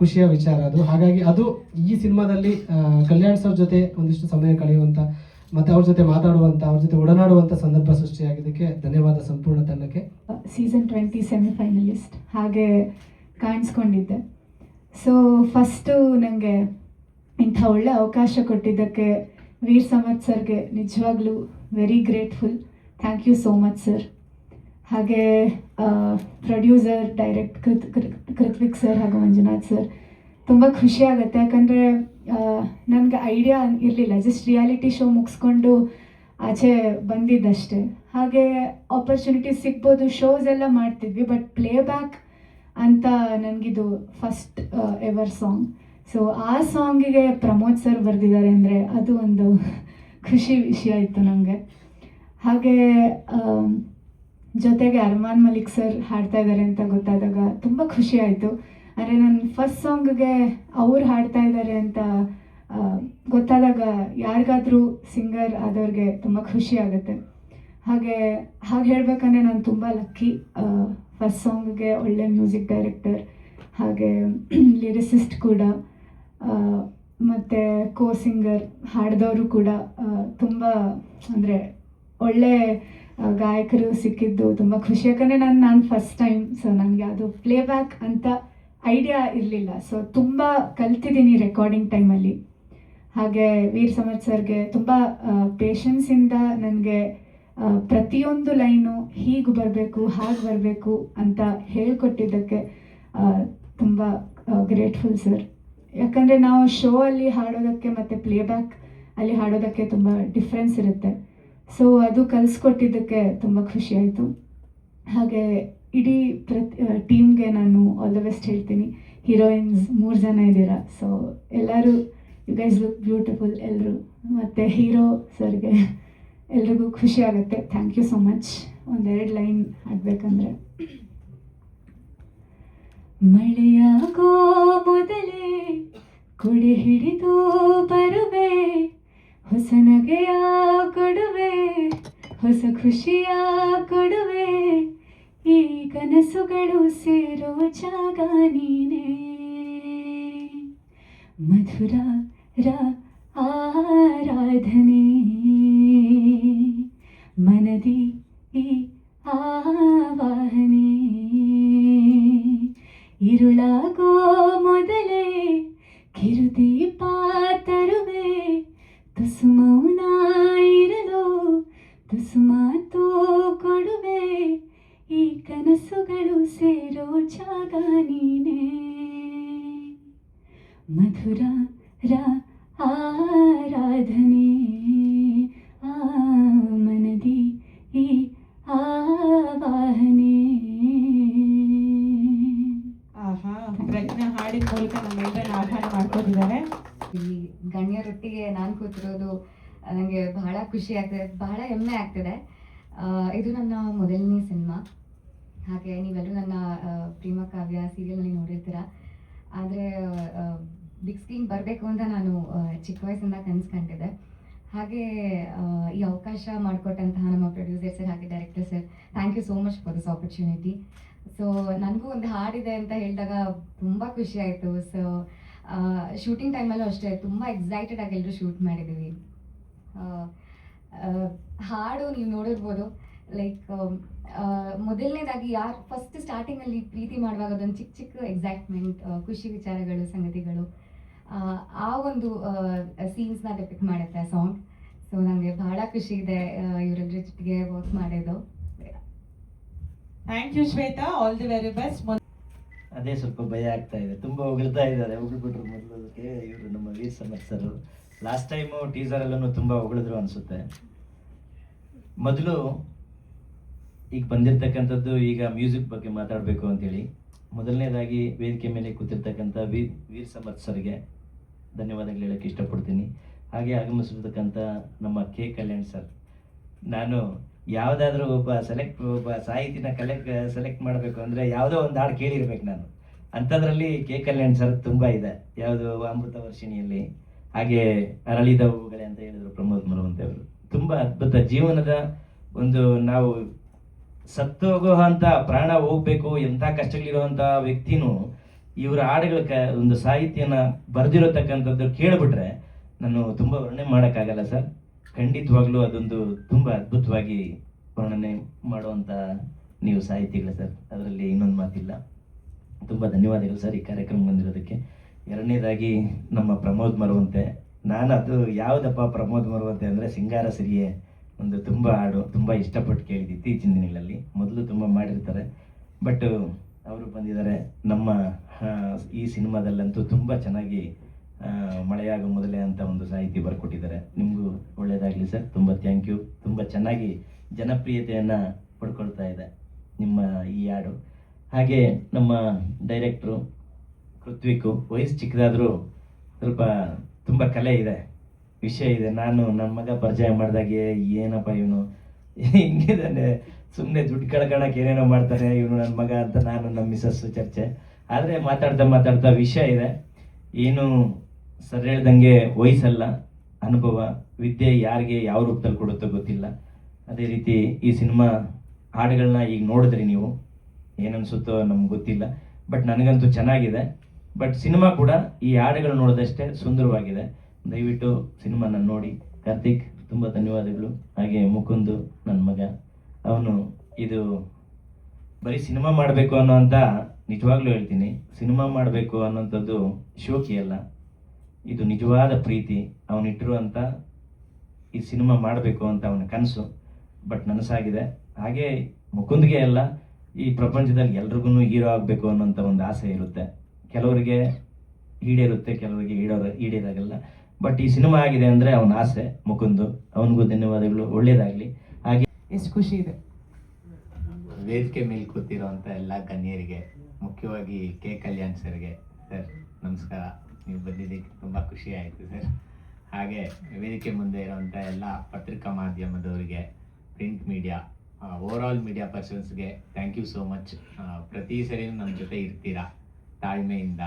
ಖುಷಿಯ ವಿಚಾರ ಅದು. ಹಾಗಾಗಿ ಅದು ಈ ಸಿನಿಮಾದಲ್ಲಿ ಕಲ್ಯಾಣ್ ಸರ್ ಜೊತೆ ಒಂದಿಷ್ಟು ಸಮಯ ಕಳೆಯುವಂಥ, ಮತ್ತೆ ಅವ್ರ ಜೊತೆ ಮಾತಾಡುವಂಥ, ಅವ್ರ ಜೊತೆ ಒಡನಾಡುವಂಥ ಸಂದರ್ಭ ಸೃಷ್ಟಿಯಾಗಿದ್ದಕ್ಕೆ ಧನ್ಯವಾದ ಸಂಪೂರ್ಣ ತಂಡಕ್ಕೆ. ಸೀಸನ್ 20 ಸೆಮಿಫೈನಲಿಸ್ಟ್ ಹಾಗೆ ಕಾಣಿಸ್ಕೊಂಡಿದ್ದೆ. ಸೊ ಫಸ್ಟು ನನಗೆ ಇಂಥ ಒಳ್ಳೆ ಅವಕಾಶ ಕೊಟ್ಟಿದ್ದಕ್ಕೆ ವೀರ್ ಸಮರ್ಥ್ ಸರ್ಗೆ ನಿಜವಾಗ್ಲೂ very grateful. Thank you so much sir. ಹಾಗೆ ಪ್ರೊಡ್ಯೂಸರ್, ಕೃತ್ವಿಕ್ ಸರ್ ಹಾಗೂ ಮಂಜುನಾಥ್ ಸರ್, ತುಂಬ ಖುಷಿ ಆಗುತ್ತೆ. ಯಾಕಂದರೆ ನನಗೆ ಐಡಿಯಾ ಇರಲಿಲ್ಲ, ಜಸ್ಟ್ ರಿಯಾಲಿಟಿ ಶೋ ಮುಗಿಸ್ಕೊಂಡು ಆಚೆ ಬಂದಿದ್ದಷ್ಟೇ. ಹಾಗೆ ಆಪರ್ಚುನಿಟಿ ಸಿಗ್ಬೋದು, ಶೋಸ್ ಎಲ್ಲ ಮಾಡ್ತಿದ್ವಿ, ಬಟ್ ಪ್ಲೇಬ್ಯಾಕ್ ಅಂತ ನನಗಿದು ಫಸ್ಟ್ ಎವರ್ ಸಾಂಗ್. ಸೊ ಆ ಸಾಂಗಿಗೆ ಪ್ರಮೋದ್ ಸರ್ ಬರೆದಿದ್ದಾರೆ ಅಂದರೆ ಅದು ಒಂದು ಖುಷಿ ವಿಷಯ ಇತ್ತು ನಮಗೆ. ಹಾಗೆ ಜೊತೆಗೆ ಅರ್ಮಾನ್ ಮಲಿಕ್ ಸರ್ ಹಾಡ್ತಾ ಇದ್ದಾರೆ ಅಂತ ಗೊತ್ತಾದಾಗ ತುಂಬ ಖುಷಿ ಆಯಿತು. ಅಂದರೆ ನನ್ನ ಫಸ್ಟ್ ಸಾಂಗ್ಗೆ ಅವ್ರು ಹಾಡ್ತಾ ಇದ್ದಾರೆ ಅಂತ ಗೊತ್ತಾದಾಗ ಯಾರಿಗಾದರೂ ಸಿಂಗರ್ ಆದವ್ರಿಗೆ ತುಂಬ ಖುಷಿ ಆಗುತ್ತೆ. ಹಾಗೆ ಹೇಳಬೇಕಂದ್ರೆ ನಾನು ತುಂಬ ಲಕ್ಕಿ. ಫಸ್ಟ್ ಸಾಂಗ್ಗೆ ಒಳ್ಳೆ ಮ್ಯೂಸಿಕ್ ಡೈರೆಕ್ಟರ್, ಹಾಗೆ ಲಿರಿಸಿಸ್ಟ್ ಕೂಡ, ಮತ್ತು ಕೋ ಸಿಂಗರ್, ಹಾಡಿದವರು ಕೂಡ ತುಂಬ, ಅಂದರೆ ಒಳ್ಳೆ ಗಾಯಕರು ಸಿಕ್ಕಿದ್ದು ತುಂಬ ಖುಷಿ. ಯಾಕಂದರೆ ನಾನು ಫಸ್ಟ್ ಟೈಮ್, ಸೊ ನನಗೆ ಅದು ಪ್ಲೇಬ್ಯಾಕ್ ಅಂತ ಐಡಿಯಾ ಇರಲಿಲ್ಲ. ಸೊ ತುಂಬ ಕಲ್ತಿದ್ದೀನಿ ರೆಕಾರ್ಡಿಂಗ್ ಟೈಮಲ್ಲಿ. ಹಾಗೆ ವೀರ್ ಸಮರ್ಥ್ ಸರ್ಗೆ ತುಂಬ ಪೇಷನ್ಸಿಂದ ನನಗೆ ಪ್ರತಿಯೊಂದು ಲೈನು ಹೀಗೆ ಬರಬೇಕು, ಹಾಗೆ ಬರಬೇಕು ಅಂತ ಹೇಳ್ಕೊಟ್ಟಿದ್ದಕ್ಕೆ ತುಂಬ ಗ್ರೇಟ್ಫುಲ್ ಸರ್. ಯಾಕಂದರೆ ನಾವು ಶೋ ಅಲ್ಲಿ ಹಾಡೋದಕ್ಕೆ ಮತ್ತು ಪ್ಲೇಬ್ಯಾಕ್ ಅಲ್ಲಿ ಹಾಡೋದಕ್ಕೆ ತುಂಬ ಡಿಫ್ರೆನ್ಸ್ ಇರುತ್ತೆ. ಸೊ ಅದು ಕಲಿಸ್ಕೊಟ್ಟಿದ್ದಕ್ಕೆ ತುಂಬ ಖುಷಿ ಆಯಿತು. ಹಾಗೆ ಇಡೀ ಟೀಮ್ಗೆ ನಾನು ಆಲ್ ದ ಬೆಸ್ಟ್ ಹೇಳ್ತೀನಿ. ಹೀರೋಯಿನ್ಸ್ 3 ಜನ ಇದ್ದೀರಾ, ಸೊ ಎಲ್ಲರೂ ಯು ಗೈಸ್ ಲುಕ್ ಬ್ಯೂಟಿಫುಲ್ ಎಲ್ಲರೂ. ಮತ್ತು ಹೀರೋ ಸರ್ಗೆ ಎಲ್ರಿಗೂ ಖುಷಿ ಆಗುತ್ತೆ. Thank you so much. 1-2 line ಹಾಡಬೇಕಂದ್ರೆ, ಮಳೆಯಾಗೋ ಮೊದಲೇ ಕುಡಿ ಹಿಡಿದು ಬರುವೆ, ಹೊಸ ನಗೆಯ ಕೊಡುವೆ, ಹೊಸ ಖುಷಿಯ ಕೊಡುವೆ, ಈ ಕನಸುಗಳು ಸೇರೋ ಜಾಗ ನೀನೇ, ಮಧುರ ಆರಾಧನೆ ಮನದಿ ಈ ಆವಾಹನೆ, ഇരുളാകോ ಮೊದಲೇ ಕಿರುದೀಪ ತರುವೆ, ತುಸು ಮೌನ ಇರಲು ತುಸು ಮಾತು ಕೊಡುವೆ, ಈ ಕನಸುಗಳು ಸೇರೋ ಜಾಗ ನೀನೇ ಮಧುರ ಆರಾಧನೆ ಆ ಮನದಿ ಈ ಆವಾಹನೆ. ಆಹಾ, ಪ್ರಜ್ಞಾ ಹಾಡಿನ ಮೂಲಕ ನಮ್ಮೆಲ್ಲರನ್ನ ಆಹ್ವಾನ ಮಾಡ್ಕೊಂಡಿದ್ದಾರೆ. ಈ ಗಣ್ಯರೊಟ್ಟಿಗೆ ನಾನು ಕೂತಿರೋದು ನನಗೆ ಬಹಳ ಖುಷಿ ಆಗ್ತಿದೆ, ಬಹಳ ಹೆಮ್ಮೆ ಆಗ್ತಿದೆ. ಇದು ನನ್ನ ಮೊದಲನೇ ಸಿನಿಮಾ. ಹಾಗೆ ನೀವೆಲ್ಲರೂ ನನ್ನ ಪ್ರೇಮ ಕಾವ್ಯ ಸೀರಿಯಲ್ನಲ್ಲಿ ನೋಡಿರ್ತೀರ. ಆದರೆ ಬಿಗ್ ಸ್ಕ್ರೀನ್ ಬರಬೇಕು ಅಂತ ನಾನು ಚಿಕ್ಕ ವಯಸ್ಸಿಂದ ಕನಸ್ಕೊಂಡಿದ್ದೆ. ಹಾಗೆ ಈ ಅವಕಾಶ ಮಾಡಿಕೊಟ್ಟಂತಹ ನಮ್ಮ ಪ್ರೊಡ್ಯೂಸರ್ ಸರ್ ಹಾಗೆ director sir, thank you so much for this opportunity. So ನನಗೂ ಒಂದು ಹಾಡಿದೆ ಅಂತ ಹೇಳಿದಾಗ ತುಂಬ ಖುಷಿ ಆಯಿತು. ಸೊ ಶೂಟಿಂಗ್ ಟೈಮಲ್ಲೂ ಅಷ್ಟೇ ತುಂಬ ಎಕ್ಸೈಟೆಡ್ ಆಗಿ ಎಲ್ಲರೂ ಶೂಟ್ ಮಾಡಿದ್ದೀವಿ. ಹಾಡು ನೀವು ನೋಡಿರ್ಬೋದು, ಲೈಕ್ ಮೊದಲನೇದಾಗಿ ಯಾರು ಫಸ್ಟ್ ಸ್ಟಾರ್ಟಿಂಗಲ್ಲಿ ಪ್ರೀತಿ ಮಾಡುವಾಗ ಅದೊಂದು ಚಿಕ್ಕ ಚಿಕ್ಕ ಎಕ್ಸೈಟ್ಮೆಂಟ್, ಖುಷಿ ವಿಚಾರಗಳು, ಸಂಗತಿಗಳು, ಆ ಒಂದು ಸೀನ್ಸ್ನ ಡೆಪಿಕ್ಟ್ ಮಾಡುತ್ತೆ ಸಾಂಗ್. ಸೊ ನನಗೆ ಬಹಳ ಖುಷಿ ಇದೆ ಇವರೆಲ್ಲರ ಜೊತೆಗೆ ವರ್ಕ್ ಮಾಡೋದು. Thank you Shweta, all the very best. ಅದೇ ಸ್ವಲ್ಪ ಭಯ ಆಗ್ತಾ ಇದೆ, ತುಂಬ ಹೊಗಳ್ತಾ ಇದ್ದಾರೆ. ಹೊಗಳ್ಬಿಟ್ರು ಮೊದಲಕ್ಕೆ ಇವರು ನಮ್ಮ ವೀರ್ ಸಮರ್ಥ್ ಸರ್. ಲಾಸ್ಟ್ ಟೈಮು ಟೀಸರಲ್ಲೂ ತುಂಬ ಹೊಗಳಿದ್ರು ಅನಿಸುತ್ತೆ. ಮೊದಲು ಈಗ ಬಂದಿರತಕ್ಕಂಥದ್ದು, ಈಗ ಮ್ಯೂಸಿಕ್ ಬಗ್ಗೆ ಮಾತಾಡಬೇಕು ಅಂತೇಳಿ ಮೊದಲನೇದಾಗಿ ವೇದಿಕೆ ಮೇಲೆ ಕೂತಿರ್ತಕ್ಕಂಥ ವೀರ್ ಸಮರ್ಥ್ ಸರ್ಗೆ ಧನ್ಯವಾದಗಳು ಹೇಳೋಕ್ಕೆ ಇಷ್ಟಪಡ್ತೀನಿ. ಹಾಗೆ ಆಗಮಿಸಿರ್ತಕ್ಕಂಥ ನಮ್ಮ ಕೆ ಕಲ್ಯಾಣ್ ಸರ್. ನಾನು ಯಾವುದಾದ್ರೂ ಒಬ್ಬ ಸಾಹಿತಿನ ಸೆಲೆಕ್ಟ್ ಮಾಡಬೇಕು ಅಂದರೆ ಯಾವುದೋ ಒಂದು ಹಾಡು ಕೇಳಿರ್ಬೇಕು ನಾನು. ಅಂಥದ್ರಲ್ಲಿ ಕೆ ಕಲ್ಯಾಣ್ ಸರ್ ತುಂಬ ಇದೆ. ಯಾವುದು ಅಮೃತ ವರ್ಷಿಣಿಯಲ್ಲಿ, ಹಾಗೆ ಅರಳಿದ ಹೂಗಳೇ ಅಂತ ಹೇಳಿದರು ಪ್ರಮೋದ್ ಮರವಂತೆಯವರು. ತುಂಬ ಅದ್ಭುತ ಜೀವನದ ಒಂದು, ನಾವು ಸತ್ತೋಗೋ ಅಂತ ಪ್ರಾಣ ಹೋಗ್ಬೇಕು ಎಂಥ ಕಷ್ಟಗಳಿರುವಂಥ ವ್ಯಕ್ತಿನೂ ಇವರ ಹಾಡುಗಳ ಒಂದು ಸಾಹಿತ್ಯನ ಬರೆದಿರತಕ್ಕಂಥದ್ದು ಕೇಳಿಬಿಟ್ರೆ ನಾನು ತುಂಬ ವರ್ಣನೆ ಮಾಡೋಕ್ಕಾಗಲ್ಲ ಸರ್. ಖಂಡಿತವಾಗ್ಲೂ ಅದೊಂದು ತುಂಬ ಅದ್ಭುತವಾಗಿ ವರ್ಣನೆ ಮಾಡುವಂಥ ನೀವು ಸಾಹಿತಿಗಳು ಸರ್, ಅದರಲ್ಲಿ ಇನ್ನೊಂದು ಮಾತಿಲ್ಲ. ತುಂಬ ಧನ್ಯವಾದಗಳು ಸರ್ ಈ ಕಾರ್ಯಕ್ರಮ ಬಂದಿರೋದಕ್ಕೆ. ಎರಡನೇದಾಗಿ ನಮ್ಮ ಪ್ರಮೋದ್ ಮರವಂತೆ. ನಾನು ಅದು ಯಾವುದಪ್ಪ ಪ್ರಮೋದ್ ಮರವಂತೆ ಅಂದರೆ ಸಿಂಗಾರ ಸಿರಿಯೇ ಒಂದು ತುಂಬ ಹಾಡು ತುಂಬ ಇಷ್ಟಪಟ್ಟು ಕೇಳಿದ್ದು ಇತ್ತೀಚಿನ ದಿನಗಳಲ್ಲಿ. ಮೊದಲು ತುಂಬ ಮಾಡಿರ್ತಾರೆ, ಬಟ್ ಅವರು ಬಂದಿದ್ದಾರೆ. ನಮ್ಮ ಈ ಸಿನಿಮಾದಲ್ಲಂತೂ ತುಂಬ ಚೆನ್ನಾಗಿ ಮಳೆಯಾಗ ಮೊದಲೇ ಅಂತ ಒಂದು ಸಾಹಿತಿ ಬರ್ಕೊಟ್ಟಿದ್ದಾರೆ. ನಿಮಗೂ ಒಳ್ಳೆಯದಾಗಲಿ ಸರ್, ತುಂಬ ಥ್ಯಾಂಕ್ ಯು. ತುಂಬ ಚೆನ್ನಾಗಿ ಜನಪ್ರಿಯತೆಯನ್ನು ಪಡ್ಕೊಳ್ತಾ ಇದೆ ನಿಮ್ಮ ಈ ಹಾಡು. ಹಾಗೆ ನಮ್ಮ ಡೈರೆಕ್ಟ್ರು ಕೃತ್ವಿಕು, ವಯಸ್ಸು ಚಿಕ್ಕದಾದರೂ ಸ್ವಲ್ಪ ತುಂಬ ಕಲೆ ಇದೆ, ವಿಷಯ ಇದೆ. ನಾನು ನನ್ನ ಮಗ ಪರಿಚಯ ಮಾಡಿದಾಗೆ ಏನಪ್ಪ ಇವನು ಹಿಂಗಿದ್ದಾನೆ, ಸುಮ್ಮನೆ ದುಡ್ಡು ಕಳ್ಕೊಳಕ್ಕೆ ಏನೇನೋ ಮಾಡ್ತಾನೆ ಇವನು ನನ್ನ ಮಗ ಅಂತ ನಾನು ನಮ್ಮ ಮಿಸಸ್ಸು ಚರ್ಚೆ. ಆದರೆ ಮಾತಾಡ್ತಾ ವಿಷಯ ಇದೆ. ಏನು ಸರ್ ಹೇಳ್ದಂಗೆ ವಯಸ್ಸಲ್ಲ, ಅನುಭವ, ವಿದ್ಯೆ ಯಾರಿಗೆ ಯಾವ ರೂಪದಲ್ಲಿ ಕೊಡುತ್ತೋ ಗೊತ್ತಿಲ್ಲ. ಅದೇ ರೀತಿ ಈ ಸಿನಿಮಾ ಹಾಡುಗಳನ್ನ ಈಗ ನೋಡಿದ್ರಿ ನೀವು, ಏನನ್ಸುತ್ತೋ ನಮ್ಗೆ ಗೊತ್ತಿಲ್ಲ, ಬಟ್ ನನಗಂತೂ ಚೆನ್ನಾಗಿದೆ. ಬಟ್ ಸಿನಿಮಾ ಕೂಡ ಈ ಹಾಡುಗಳು ನೋಡಿದಷ್ಟೇ ಸುಂದರವಾಗಿದೆ. ದಯವಿಟ್ಟು ಸಿನಿಮಾನ ನೋಡಿ. ಕಾರ್ತಿಕ್ ತುಂಬ ಧನ್ಯವಾದಗಳು. ಹಾಗೆ ಮುಕುಂದು ನನ್ನ ಮಗ, ಅವನು ಇದು ಬರೀ ಸಿನಿಮಾ ಮಾಡಬೇಕು ಅನ್ನೋ ಅಂತ, ನಿಜವಾಗ್ಲೂ ಹೇಳ್ತೀನಿ, ಸಿನಿಮಾ ಮಾಡಬೇಕು ಅನ್ನೋಂಥದ್ದು ಶೋಕಿ ಅಲ್ಲ, ಇದು ನಿಜವಾದ ಪ್ರೀತಿ. ಅವನಿಟ್ಟಿರುವಂಥ ಈ ಸಿನಿಮಾ ಮಾಡಬೇಕು ಅಂತ ಅವನ ಕನಸು, ಬಟ್ ನನಸಾಗಿದೆ. ಹಾಗೆ ಮುಕುಂದ್ಗೆ ಅಲ್ಲ, ಈ ಪ್ರಪಂಚದಲ್ಲಿ ಎಲ್ರಿಗೂ ಹೀರೋ ಆಗಬೇಕು ಅನ್ನೋಂಥ ಒಂದು ಆಸೆ ಇರುತ್ತೆ. ಕೆಲವರಿಗೆ ಈಡೇರುತ್ತೆ, ಕೆಲವರಿಗೆ ಈಡೇರಾಗಲ್ಲ. ಬಟ್ ಈ ಸಿನಿಮಾ ಆಗಿದೆ ಅಂದರೆ ಅವನ ಆಸೆ ಮುಕುಂದು. ಅವನಿಗೂ ಧನ್ಯವಾದಗಳು, ಒಳ್ಳೇದಾಗಲಿ. ಹಾಗೆ ಎಷ್ಟು ಖುಷಿ ಇದೆ. ವೇದಿಕೆ ಮೇಲೆ ಕೂತಿರೋಂಥ ಎಲ್ಲ ಗಣ್ಯರಿಗೆ, ಮುಖ್ಯವಾಗಿ ಕೆ ಕಲ್ಯಾಣ್ ಸರ್ಗೆ, ಸರ್ ನಮಸ್ಕಾರ. ನೀವು ಬಂದಿದ್ದಕ್ಕೆ ತುಂಬ ಖುಷಿ ಆಯಿತು ಸರ್. ಹಾಗೆ ವೇದಿಕೆ ಮುಂದೆ ಇರೋಂಥ ಎಲ್ಲ ಪತ್ರಿಕಾ ಮಾಧ್ಯಮದವರಿಗೆ, ಪ್ರಿಂಟ್ ಮೀಡಿಯಾ, ಓವರಾಲ್ ಮೀಡಿಯಾ ಪರ್ಸನ್ಸ್ಗೆ ಥ್ಯಾಂಕ್ ಯು ಸೋ ಮಚ್. ಪ್ರತಿ ಸರಿನೂ ನಮ್ಮ ಜೊತೆ ಇರ್ತೀರಾ, ತಾಳ್ಮೆಯಿಂದ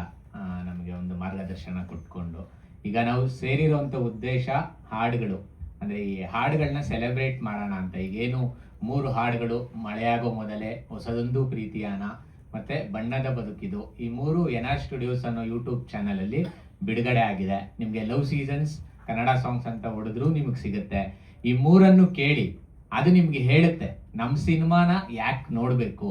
ನಮಗೆ ಒಂದು ಮಾರ್ಗದರ್ಶನ ಕೊಟ್ಕೊಂಡು. ಈಗ ನಾವು ಸೇರಿರೋಂಥ ಉದ್ದೇಶ ಹಾಡುಗಳು, ಅಂದರೆ ಈ ಹಾಡುಗಳನ್ನ ಸೆಲೆಬ್ರೇಟ್ ಮಾಡೋಣ ಅಂತ. ಈಗೇನು 3 ಹಾಡುಗಳು, ಮಳೆಯಾಗೋ ಮೊದಲೇ, ಹೊಸದೊಂದು ಪ್ರೀತಿಯಾನ, ಮತ್ತು ಬಣ್ಣದ ಬದುಕಿದು, ಈ 3 NR ಸ್ಟುಡಿಯೋಸ್ ಅನ್ನೋ ಯೂಟ್ಯೂಬ್ ಚಾನಲಲ್ಲಿ ಬಿಡುಗಡೆ ಆಗಿದೆ. ನಿಮಗೆ ಲವ್ ಸೀಸನ್ಸ್ ಕನ್ನಡ ಸಾಂಗ್ಸ್ ಅಂತ ಹೊಡೆದ್ರೂ ನಿಮಗೆ ಸಿಗುತ್ತೆ. ಈ 3ಅನ್ನು ಕೇಳಿ, ಅದು ನಿಮಗೆ ಹೇಳುತ್ತೆ ನಮ್ಮ ಸಿನಿಮಾನ ಯಾಕೆ ನೋಡಬೇಕು.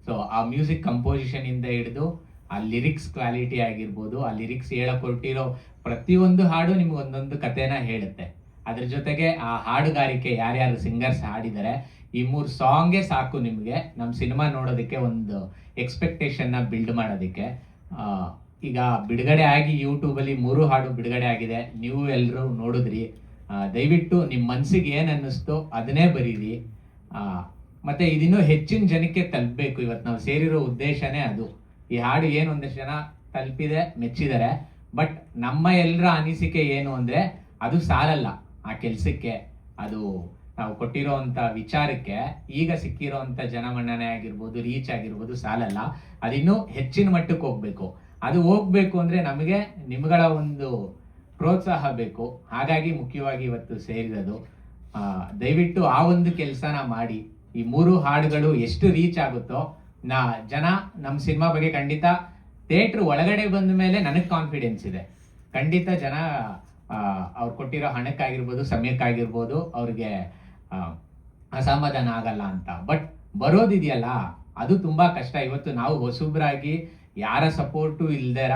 ಸೊ ಆ ಮ್ಯೂಸಿಕ್ ಕಂಪೋಸಿಷನಿಂದ ಹಿಡಿದು ಆ ಲಿರಿಕ್ಸ್ ಕ್ವಾಲಿಟಿ ಆಗಿರ್ಬೋದು, ಆ ಲಿರಿಕ್ಸ್ ಹೇಳಕೊಟ್ಟಿರೋ ಪ್ರತಿಯೊಂದು ಹಾಡು ನಿಮ್ಗೆ ಒಂದೊಂದು ಕಥೆನ ಹೇಳುತ್ತೆ. ಅದ್ರ ಜೊತೆಗೆ ಆ ಹಾಡುಗಾರಿಕೆ, ಯಾರ್ಯಾರು ಸಿಂಗರ್ಸ್ ಹಾಡಿದ್ದಾರೆ, ಈ 3 ಸಾಂಗೇ ಸಾಕು ನಿಮಗೆ ನಮ್ಮ ಸಿನಿಮಾ ನೋಡೋದಕ್ಕೆ, ಒಂದು ಎಕ್ಸ್ಪೆಕ್ಟೇಷನ್ನ ಬಿಲ್ಡ್ ಮಾಡೋದಕ್ಕೆ. ಈಗ ಬಿಡುಗಡೆ ಆಗಿ ಯೂಟ್ಯೂಬಲ್ಲಿ 3 ಹಾಡು ಬಿಡುಗಡೆ ಆಗಿದೆ, ನೀವು ಎಲ್ಲರೂ ನೋಡಿದ್ರಿ. ದಯವಿಟ್ಟು ನಿಮ್ಮ ಮನಸ್ಸಿಗೆ ಏನು ಅನ್ನಿಸ್ತೋ ಅದನ್ನೇ ಬರೀರಿ. ಮತ್ತು ಇದಿನ್ನೂ ಹೆಚ್ಚಿನ ಜನಕ್ಕೆ ತಲುಪಬೇಕು. ಇವತ್ತು ನಾವು ಸೇರಿರೋ ಉದ್ದೇಶನೇ ಅದು. ಈ ಹಾಡು ಏನು ಒಂದಷ್ಟು ಜನ ತಲುಪಿದೆ, ಮೆಚ್ಚಿದ್ದಾರೆ. ಬಟ್ ನಮ್ಮ ಎಲ್ಲರ ಅನಿಸಿಕೆ ಏನು ಅಂದರೆ ಅದು ಸಾಲಲ್ಲ ಆ ಕೆಲಸಕ್ಕೆ. ಅದು ನಾವು ಕೊಟ್ಟಿರೋವಂಥ ವಿಚಾರಕ್ಕೆ ಈಗ ಸಿಕ್ಕಿರೋವಂಥ ಜನಮನ್ನಣೆ ಆಗಿರ್ಬೋದು, ರೀಚ್ ಆಗಿರ್ಬೋದು ಸಾಲಲ್ಲ. ಅದಿನ್ನೂ ಹೆಚ್ಚಿನ ಮಟ್ಟಕ್ಕೆ ಹೋಗಬೇಕು. ಅದು ಹೋಗಬೇಕು ಅಂದರೆ ನಮಗೆ ನಿಮ್ಗಳ ಒಂದು ಪ್ರೋತ್ಸಾಹ ಬೇಕು. ಹಾಗಾಗಿ ಮುಖ್ಯವಾಗಿ ಇವತ್ತು ಸೇರಿರೋದು. ದಯವಿಟ್ಟು ಆ ಒಂದು ಕೆಲಸನ ಮಾಡಿ. ಈ 3 ಹಾಡುಗಳು ಎಷ್ಟು ರೀಚ್ ಆಗುತ್ತೋ ಜನ ನಮ್ಮ ಸಿನಿಮಾ ಬಗ್ಗೆ ಖಂಡಿತ ಥಿಯೇಟ್ರ್ ಒಳಗಡೆ ಬಂದ ಮೇಲೆ ನನಗೆ ಕಾನ್ಫಿಡೆನ್ಸ್ ಇದೆ, ಖಂಡಿತ ಜನ ಅವ್ರು ಕೊಟ್ಟಿರೋ ಹಣಕ್ಕಾಗಿರ್ಬೋದು, ಸಮಯಕ್ಕಾಗಿರ್ಬೋದು ಅವ್ರಿಗೆ ಅಸಮಾಧಾನ ಆಗಲ್ಲ ಅಂತ. ಬಟ್ ಬರೋದಿದೆಯಲ್ಲ ಅದು ತುಂಬ ಕಷ್ಟ. ಇವತ್ತು ನಾವು ಹೊಸಬ್ರಾಗಿ ಯಾರ ಸಪೋರ್ಟು ಇಲ್ದೇರ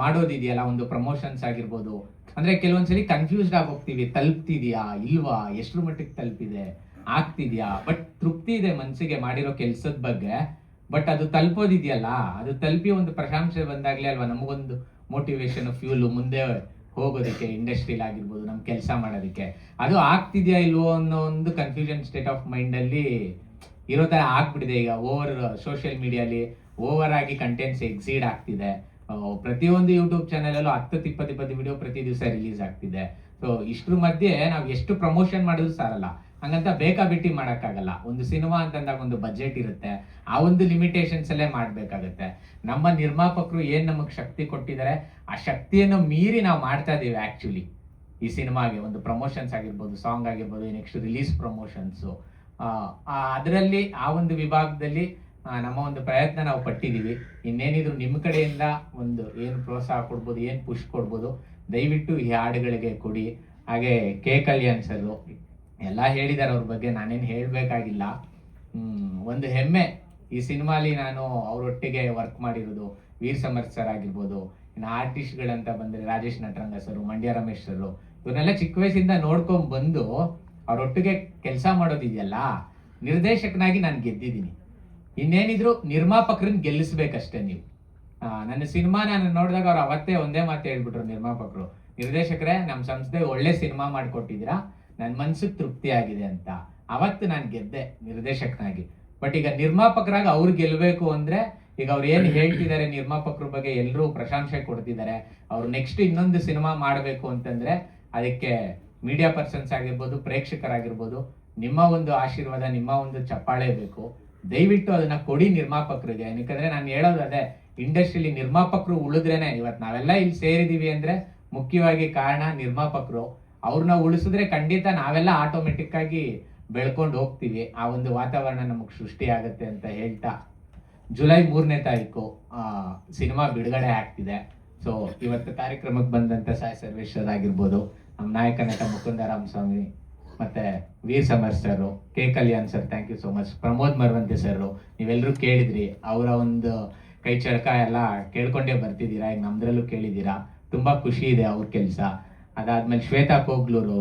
ಮಾಡೋದಿದೆಯಲ್ಲ, ಒಂದು ಪ್ರಮೋಷನ್ಸ್ ಆಗಿರ್ಬೋದು, ಅಂದರೆ ಕೆಲವೊಂದ್ಸಲಿ ಕನ್ಫ್ಯೂಸ್ಡ್ ಆಗಿ ಹೋಗ್ತೀವಿ, ತಲುಪ್ತಿದ್ಯಾ ಇಲ್ವಾ, ಎಷ್ಟರ ಮಟ್ಟಿಗೆ ತಲುಪಿದೆ, ಆಗ್ತಿದ್ಯಾ. ಬಟ್ ತೃಪ್ತಿ ಇದೆ ಮನಸ್ಸಿಗೆ ಮಾಡಿರೋ ಕೆಲಸದ ಬಗ್ಗೆ. ಬಟ್ ಅದು ತಲುಪೋದಿದೆಯಲ್ಲ, ಅದು ತಲುಪಿ ಒಂದು ಪ್ರಶಂಸೆ ಬಂದಾಗಲೇ ಅಲ್ವಾ ನಮಗೊಂದು ಮೋಟಿವೇಶನ್, ಫ್ಯೂಲು ಮುಂದೆ ಹೋಗೋದಕ್ಕೆ, ಇಂಡಸ್ಟ್ರಿಲ್ ಆಗಿರ್ಬೋದು, ನಮ್ಮ ಕೆಲಸ ಮಾಡೋದಕ್ಕೆ. ಅದು ಆಗ್ತಿದೆಯಾ ಇಲ್ವೋ ಅನ್ನೋ ಒಂದು ಕನ್ಫ್ಯೂಷನ್ ಸ್ಟೇಟ್ ಆಫ್ ಮೈಂಡಲ್ಲಿ ಇರೋ ಥರ ಆಗ್ಬಿಟ್ಟಿದೆ. ಈಗ ಸೋಷಿಯಲ್ ಮೀಡಿಯಾಲಿ ಓವರ್ ಆಗಿ ಕಂಟೆಂಟ್ಸ್ ಎಕ್ಸೀಡ್ ಆಗ್ತಿದೆ. ಪ್ರತಿಯೊಂದು ಯೂಟ್ಯೂಬ್ ಚಾನಲಲ್ಲೂ 10-20 ವಿಡಿಯೋ ಪ್ರತಿ ದಿವಸ ರಿಲೀಸ್ ಆಗ್ತಿದೆ. ಸೊ ಇಷ್ಟ್ರ ಮಧ್ಯೆ ನಾವು ಎಷ್ಟು ಪ್ರಮೋಷನ್ ಮಾಡಿದ್ರು ಸಾರಲ್ಲ. ಹಂಗಂತ ಬೇಕಾಬಿಟ್ಟಿ ಮಾಡೋಕ್ಕಾಗಲ್ಲ. ಒಂದು ಸಿನಿಮಾ ಅಂತಂದಾಗ ಒಂದು ಬಜೆಟ್ ಇರುತ್ತೆ, ಆ ಒಂದು ಲಿಮಿಟೇಷನ್ಸ್ ಅಲ್ಲೇ ಮಾಡಬೇಕಾಗುತ್ತೆ. ನಮ್ಮ ನಿರ್ಮಾಪಕರು ಏನು ನಮಗೆ ಶಕ್ತಿ ಕೊಟ್ಟಿದ್ದಾರೆ, ಆ ಶಕ್ತಿಯನ್ನು ಮೀರಿ ನಾವು ಮಾಡ್ತಾ ಇದ್ದೀವಿ ಆ್ಯಕ್ಚುಲಿ ಈ ಸಿನಿಮಾಗೆ. ಒಂದು ಪ್ರಮೋಷನ್ಸ್ ಆಗಿರ್ಬೋದು, ಸಾಂಗ್ ಆಗಿರ್ಬೋದು, ನೆಕ್ಸ್ಟ್ ರಿಲೀಸ್ ಪ್ರಮೋಷನ್ಸು, ಅದರಲ್ಲಿ ಆ ಒಂದು ವಿಭಾಗದಲ್ಲಿ ನಮ್ಮ ಒಂದು ಪ್ರಯತ್ನ ನಾವು ಪಟ್ಟಿದ್ದೀವಿ. ಇನ್ನೇನಿದ್ರು ನಿಮ್ಮ ಕಡೆಯಿಂದ ಒಂದು ಏನು ಪ್ರೋತ್ಸಾಹ ಕೊಡ್ಬೋದು, ಏನು ಪುಷ್ ಕೊಡ್ಬೋದು, ದಯವಿಟ್ಟು ಈ ಹಾಡುಗಳಿಗೆ ಕೊಡಿ. ಹಾಗೆ ಕೆ ಕಲ್ಯಾಣ್ ಸರ್ ಎಲ್ಲ ಹೇಳಿದ್ದಾರೆ, ಅವ್ರ ಬಗ್ಗೆ ನಾನೇನು ಹೇಳಬೇಕಾಗಿಲ್ಲ. ಒಂದು ಹೆಮ್ಮೆ ಈ ಸಿನಿಮಾಲಿ ನಾನು ಅವರೊಟ್ಟಿಗೆ ವರ್ಕ್ ಮಾಡಿರೋದು. ವೀರ್ ಸಮರ್ಥ್ ಸರ್ ಆಗಿರ್ಬೋದು, ಇನ್ನು ಆರ್ಟಿಸ್ಟ್ಗಳಂತ ಬಂದರೆ ರಾಜೇಶ್ ನಟರಂಗ ಸರು, ಮಂಡ್ಯ ರಮೇಶ್ ಸರು, ಇವನ್ನೆಲ್ಲ ಚಿಕ್ಕ ವಯಸ್ಸಿಂದ ನೋಡ್ಕೊಂಡು ಬಂದು ಅವರೊಟ್ಟಿಗೆ ಕೆಲಸ ಮಾಡೋದಿದೆಯಲ್ಲ, ನಿರ್ದೇಶಕನಾಗಿ ನಾನು ಗೆದ್ದಿದ್ದೀನಿ. ಇನ್ನೇನಿದ್ರು ನಿರ್ಮಾಪಕರನ್ನ ಗೆಲ್ಲಿಸ್ಬೇಕಷ್ಟೇ ನೀವು. ನನ್ನ ಸಿನಿಮಾ ನಾನು ನೋಡಿದಾಗ ಅವ್ರು ಅವತ್ತೇ ಒಂದೇ ಮಾತು ಹೇಳ್ಬಿಟ್ರು ನಿರ್ಮಾಪಕರು, ನಿರ್ದೇಶಕರೇ ನಮ್ಮ ಸಂಸ್ಥೆ ಒಳ್ಳೆ ಸಿನಿಮಾ ಮಾಡಿಕೊಟ್ಟಿದ್ದೀರಾ, ನನ್ನ ಮನ್ಸಿಗೆ ತೃಪ್ತಿ ಆಗಿದೆ ಅಂತ. ಅವತ್ತು ನಾನು ಗೆದ್ದೆ ನಿರ್ದೇಶಕನಾಗಿ. ಬಟ್ ಈಗ ನಿರ್ಮಾಪಕರಾಗಿ ಅವ್ರು ಗೆಲ್ಲಬೇಕು ಅಂದರೆ ಈಗ ಅವ್ರು ಏನು ಹೇಳ್ತಿದ್ದಾರೆ ನಿರ್ಮಾಪಕರ ಬಗ್ಗೆ ಎಲ್ಲರೂ ಪ್ರಶಂಸೆ ಕೊಡ್ತಿದ್ದಾರೆ. ಅವ್ರು ನೆಕ್ಸ್ಟ್ ಇನ್ನೊಂದು ಸಿನಿಮಾ ಮಾಡಬೇಕು ಅಂತಂದರೆ ಅದಕ್ಕೆ ಮೀಡಿಯಾ ಪರ್ಸನ್ಸ್ ಆಗಿರ್ಬೋದು, ಪ್ರೇಕ್ಷಕರಾಗಿರ್ಬೋದು, ನಿಮ್ಮ ಒಂದು ಆಶೀರ್ವಾದ, ನಿಮ್ಮ ಒಂದು ಚಪ್ಪಾಳೆ ಬೇಕು. ದಯವಿಟ್ಟು ಅದನ್ನ ಕೊಡಿ ನಿರ್ಮಾಪಕರಿಗೆ. ಯಾಕಂದ್ರೆ ನಾನು ಹೇಳೋದು ಅದೇ, ಇಂಡಸ್ಟ್ರಿಯಲ್ಲಿ ನಿರ್ಮಾಪಕರು ಉಳಿದ್ರೇನೆ ಇವತ್ತು ನಾವೆಲ್ಲ ಇಲ್ಲಿ ಸೇರಿದೀವಿ ಅಂದ್ರೆ ಮುಖ್ಯವಾಗಿ ಕಾರಣ ನಿರ್ಮಾಪಕರು. ಅವ್ರನ್ನ ಉಳಿಸಿದ್ರೆ ಖಂಡಿತ ನಾವೆಲ್ಲ ಆಟೋಮೆಟಿಕ್ ಆಗಿ ಬೆಳ್ಕೊಂಡು ಹೋಗ್ತೀವಿ. ಆ ಒಂದು ವಾತಾವರಣ ನಮಗೆ ಸೃಷ್ಟಿ ಆಗುತ್ತೆ ಅಂತ ಹೇಳ್ತಾ, ಜುಲೈ 3ನೇ ತಾರೀಕು ಸಿನಿಮಾ ಬಿಡುಗಡೆ ಆಗ್ತಿದೆ. ಸೊ ಇವತ್ತು ಕಾರ್ಯಕ್ರಮಕ್ಕೆ ಬಂದಂತ ಸಾಯಿ ಸರ್ವೇಶ್ವರ್ ಆಗಿರ್ಬೋದು, ನಮ್ಮ ನಾಯಕ ನಟ ಮುಕುಂದ ರಾಮಸ್ವಾಮಿ, ಮತ್ತೆ Veer Samarth sir, K Kalyan sir, thank you so much. Pramod Maravanthe sir, ನೀವೆಲ್ಲರೂ ಕೇಳಿದ್ರಿ, ಅವರ ಒಂದು ಕೈ ಚಳಕ ಎಲ್ಲ ಕೇಳ್ಕೊಂಡೇ ಬರ್ತಿದ್ದೀರಾ. ಈಗ ನಮ್ದ್ರಲ್ಲೂ ಕೇಳಿದ್ದೀರಾ, ತುಂಬಾ ಖುಷಿ ಇದೆ ಅವ್ರ ಕೆಲಸ. ಅದಾದ್ಮೇಲೆ ಶ್ವೇತಾ ಕೋಗ್ಲೂರ್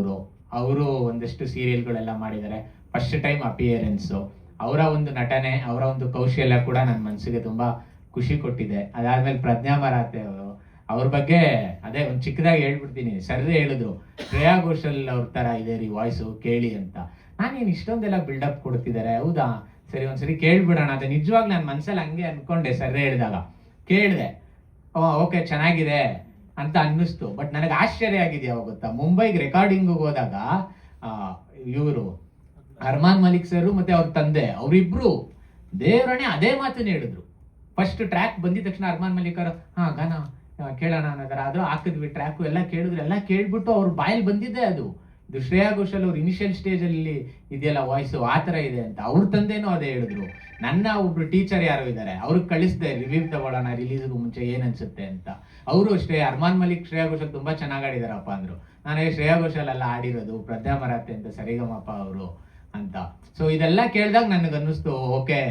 ಅವರು ಒಂದಷ್ಟು ಸೀರಿಯಲ್ಗಳೆಲ್ಲ ಮಾಡಿದ್ದಾರೆ. First time appearance. ಅವರ ಒಂದು ನಟನೆ, ಅವರ ಒಂದು ಕೌಶಲ್ಯ ಕೂಡ ನನ್ನ ಮನಸ್ಸಿಗೆ ತುಂಬಾ ಖುಷಿ ಕೊಟ್ಟಿದೆ. ಅದಾದ್ಮೇಲೆ ಪ್ರಜ್ಞಾ ಮರಾಠೆ ಅವರು, ಅವ್ರ ಬಗ್ಗೆ ಅದೇ ಒಂದು ಚಿಕ್ಕದಾಗಿ ಹೇಳ್ಬಿಡ್ತೀನಿ. ಸರ್ರೆ ಹೇಳಿದ್ರು, ಶ್ರೇಯಾ ಘೋಷಲ್ ಅವ್ರ ತರ ಇದೆ ರೀ ವಾಯ್ಸು, ಕೇಳಿ ಅಂತ. ನಾನೇನು ಇಷ್ಟೊಂದೆಲ್ಲ ಬಿಲ್ಡಪ್ ಕೊಡ್ತಿದ್ದಾರೆ, ಹೌದಾ ಸರಿ ಒಂದ್ಸರಿ ಕೇಳ್ಬಿಡೋಣ ಅಂತ ನಿಜವಾಗ್ಲೂ ನನ್ನ ಮನ್ಸಲ್ಲಿ ಹಂಗೆ ಅನ್ಕೊಂಡೆ. ಸರ್ರೆ ಹೇಳಿದಾಗ ಕೇಳಿದೆ, ಓಕೆ ಚೆನ್ನಾಗಿದೆ ಅಂತ ಅನ್ನಿಸ್ತು. ಬಟ್ ನನಗೆ ಆಶ್ಚರ್ಯ ಆಗಿದೆ ಯಾವಾಗ ಗೊತ್ತಾ, ಮುಂಬೈಗೆ ರೆಕಾರ್ಡಿಂಗ್ ಹೋದಾಗ ಇವರು ಅರ್ಮಾನ್ ಮಲಿಕ್ ಸರ್ ಮತ್ತೆ ಅವ್ರ ತಂದೆ ಅವರಿಬ್ರು ದೇವರಣೆ ಅದೇ ಮಾತನ್ನ ಹೇಳಿದ್ರು. ಫಸ್ಟ್ ಟ್ರ್ಯಾಕ್ ಬಂದಿದ ತಕ್ಷಣ ಅರ್ಮಾನ್ ಮಲಿಕ್ ಅವರು ಗಾನ ಕೇಳೋಣ ಅನ್ನೋದಾರ ಆದ್ರೂ ಹಾಕಿದ್ವಿ ಟ್ರ್ಯಾಕು, ಎಲ್ಲ ಕೇಳಿದ್ರು. ಎಲ್ಲ ಕೇಳ್ಬಿಟ್ಟು ಅವ್ರ ಬಾಯಲ್ಲಿ ಬಂದಿದ್ದೆ ಅದು. ಇದು ಶ್ರೇಯಾ ಘೋಷಲ್ ಅವ್ರ ಇನಿಷಿಯಲ್ ಸ್ಟೇಜ್ ಅಲ್ಲಿ ಇದೆಯಲ್ಲ ವಾಯ್ಸು, ಆ ತರ ಇದೆ ಅಂತ. ಅವ್ರ ತಂದೆನೂ ಅದೇ ಹೇಳಿದ್ರು. ನನ್ನ ಒಬ್ರು ಟೀಚರ್ ಯಾರು ಇದ್ದಾರೆ, ಅವ್ರಿಗೆ ಕಳಿಸ್ದೆ ರಿವ್ಯೂ ತಗೊಳ್ಳೋಣ ರಿಲೀಸ್ಗೂ ಮುಂಚೆ ಏನ್ ಅನ್ಸುತ್ತೆ ಅಂತ. ಅವರು ಅಷ್ಟೇ, ಅರ್ಮಾನ್ ಮಲಿಕ್ ಶ್ರೇಯಾ ಘೋಷಲ್ ತುಂಬಾ ಚೆನ್ನಾಗಿ ಆಡಿದಾರಪ್ಪ ಅಂದ್ರು. ನನಗೆ ಶ್ರೇಯಾ ಘೋಷಲ್ ಎಲ್ಲ ಆಡಿರೋದು ಪ್ರಜ್ಞಾ ಮರಾಠೆ ಅಂತ ಸರಿಗಮಪ್ಪ ಅವರು ಅಂತ. ಸೊ ಇದೆಲ್ಲ ಕೇಳಿದಾಗ ನನಗೆ ಅನ್ನಿಸ್ತು, ಓಕೆ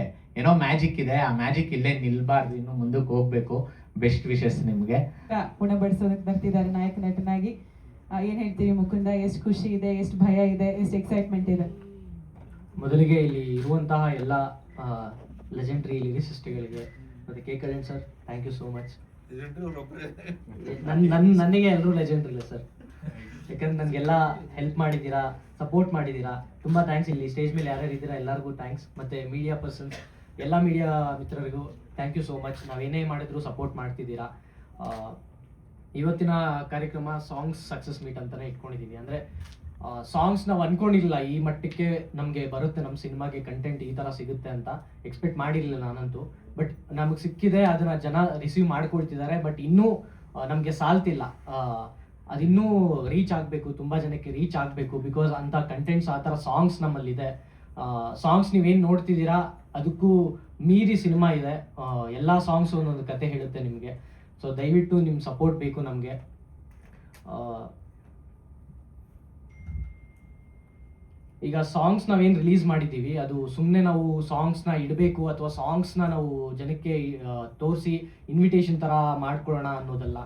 ಏನೋ ಮ್ಯಾಜಿಕ್ ಇದೆ, ಆ ಮ್ಯಾಜಿಕ್ ಇಲ್ಲೇ ನಿಲ್ಬಾರ್ದು, ಇನ್ನು ಮುಂದಕ್ಕೆ ಹೋಗ್ಬೇಕು. ಬೆಸ್ಟ್ ವಿಶಸ್ ನಿಮ್ಗೆ. ಉಣಬಡಿಸೋದಕ್ಕೆ ಬರ್ತಿದ್ದಾರೆ ನಾಯಕ ನಟನಾಗಿ. ಏನ್ ಹೇಳ್ತೀರಿ ಮುಕುಂದ, ಎಷ್ಟು ಖುಷಿ ಇದೆ, ಎಷ್ಟು ಭಯ ಇದೆ, ಎಷ್ಟು ಎಕ್ಸೈಟ್ಮೆಂಟ್ ಇದೆ? ಮೊದಲಿಗೆ ಇಲ್ಲಿ ಇರುವಂತಹ ಎಲ್ಲ ಲೆಜೆಂಡ್ರಿ ಲಿರಿಸಿಸ್ಟ್ಗಳಿಗೆ ಮತ್ತು K Kalyan sir thank you so much. ನನಗೆ ಎಲ್ಲರೂ ಲೆಜೆಂಡ್ರಿ ಇಲ್ಲ ಸರ್, ಯಾಕಂದ್ರೆ ನನಗೆಲ್ಲ ಹೆಲ್ಪ್ ಮಾಡಿದ್ದೀರಾ, ಸಪೋರ್ಟ್ ಮಾಡಿದ್ದೀರಾ, ತುಂಬ ಥ್ಯಾಂಕ್ಸ್. ಇಲ್ಲಿ ಸ್ಟೇಜ್ ಮೇಲೆ ಯಾರ್ಯಾರು ಇದ್ದೀರಾ ಎಲ್ಲರಿಗೂ ಥ್ಯಾಂಕ್ಸ್. ಮತ್ತು ಮೀಡಿಯಾ ಪರ್ಸನ್ಸ್ ಎಲ್ಲ ಮೀಡಿಯಾ ಮಿತ್ರರಿಗೂ ಥ್ಯಾಂಕ್ ಯು ಸೋ ಮಚ್. ನಾವೇನೇ ಮಾಡಿದ್ರು ಸಪೋರ್ಟ್ ಮಾಡ್ತಿದ್ದೀರಾ. ಇವತ್ತಿನ ಕಾರ್ಯಕ್ರಮ ಸಾಂಗ್ಸ್ ಸಕ್ಸಸ್ ಮೀಟ್ ಅಂತಲೇ ಇಟ್ಕೊಂಡಿದ್ದೀವಿ. ಅಂದರೆ ಸಾಂಗ್ಸ್ ನಾವು ಅಂದ್ಕೊಂಡಿರಲಿಲ್ಲ ಈ ಮಟ್ಟಕ್ಕೆ ನಮಗೆ ಬರುತ್ತೆ, ನಮ್ಮ ಸಿನಿಮಾಗೆ ಕಂಟೆಂಟ್ ಈ ಥರ ಸಿಗುತ್ತೆ ಅಂತ ಎಕ್ಸ್ಪೆಕ್ಟ್ ಮಾಡಿರಲಿಲ್ಲ ನಾನಂತೂ. ಬಟ್ ನಮಗೆ ಸಿಕ್ಕಿದೆ, ಅದನ್ನು ಜನ ರಿಸೀವ್ ಮಾಡ್ಕೊಳ್ತಿದ್ದಾರೆ. ಬಟ್ ಇನ್ನೂ ನಮಗೆ ಸಾಲ್ತಿಲ್ಲ, ಅದಿನ್ನೂ ರೀಚ್ ಆಗಬೇಕು, ತುಂಬ ಜನಕ್ಕೆ ರೀಚ್ ಆಗಬೇಕು. ಬಿಕಾಸ್ ಅಂಥ ಕಂಟೆಂಟ್ಸ್ ಆ ಥರ ಸಾಂಗ್ಸ್ ನಮ್ಮಲ್ಲಿದೆ. ಸಾಂಗ್ಸ್ ನೀವೇನು ನೋಡ್ತಿದ್ದೀರಾ ಅದಕ್ಕೂ ಮೀರಿ ಸಿನಿಮಾ ಇದೆ. ಎಲ್ಲ ಸಾಂಗ್ಸು ಒಂದೊಂದು ಕತೆ ಹೇಳುತ್ತೆ ನಿಮಗೆ. ಸೊ ದಯವಿಟ್ಟು ನಿಮ್ಮ ಸಪೋರ್ಟ್ ಬೇಕು ನಮಗೆ. ಈಗ ಸಾಂಗ್ಸ್ ನಾವೇನು ರಿಲೀಸ್ ಮಾಡಿದ್ದೀವಿ ಅದು ಸುಮ್ಮನೆ ನಾವು ಸಾಂಗ್ಸ್ನ ಇಡಬೇಕು ಅಥವಾ ಸಾಂಗ್ಸ್ನ ನಾವು ಜನಕ್ಕೆ ತೋರಿಸಿ ಇನ್ವಿಟೇಷನ್ ಥರ ಮಾಡ್ಕೊಳ್ಳೋಣ ಅನ್ನೋದಲ್ಲ.